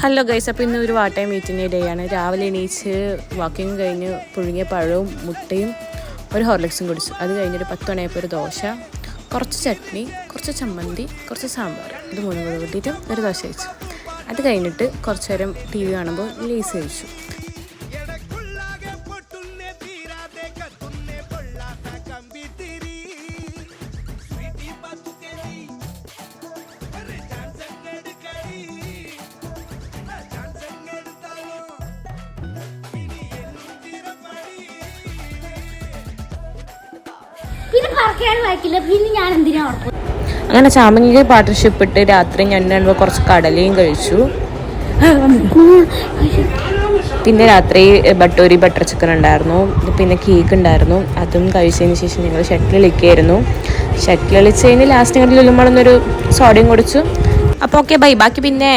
Hello guys, അപ്പോൾ ഇന്ന് ഒരു വാട്ടയും മീറ്റിൻ്റെ ഡേ ആണ്. രാവിലെ എണീച്ച് വാക്കിങ് കഴിഞ്ഞ് പുഴുങ്ങിയ പഴവും മുട്ടയും ഒരു ഹോർലിക്സും കുടിച്ചു. അത് കഴിഞ്ഞൊരു 10 മണിയായപ്പോൾ ഒരു ദോശ, കുറച്ച് ചട്നി, കുറച്ച് ചമ്മന്തി, കുറച്ച് സാമ്പാർ, ഇത് മൂന്നും കൂടെ കൂട്ടിയിട്ട് ഒരു ദോശ കഴിച്ചു. അത് കഴിഞ്ഞിട്ട് കുറച്ച് നേരം ടി വി കാണുമ്പോൾ ലേസ് കഴിച്ചു. അങ്ങനെ ചാമങ്ങ പാർട്ട്ണർഷിപ്പ് ഇട്ട് രാത്രി ഞാൻ കുറച്ച് കടലയും കഴിച്ചു. പിന്നെ രാത്രി ബട്ടർ ചിക്കൻ ഉണ്ടായിരുന്നു, പിന്നെ കേക്ക് ഉണ്ടായിരുന്നു. അതും കഴിച്ചതിന് ശേഷം ഞങ്ങൾ ഷട്ടിൽ കളിക്കുകയായിരുന്നു. ഷട്ടിൽ കളിച്ചതിന് ലാസ്റ്റ് ഞങ്ങൾ ലുലുമാളൊന്നൊരു സോഡയും കുടിച്ചു. അപ്പോൾ ഓക്കെ ബൈ, ബാക്കി പിന്നെ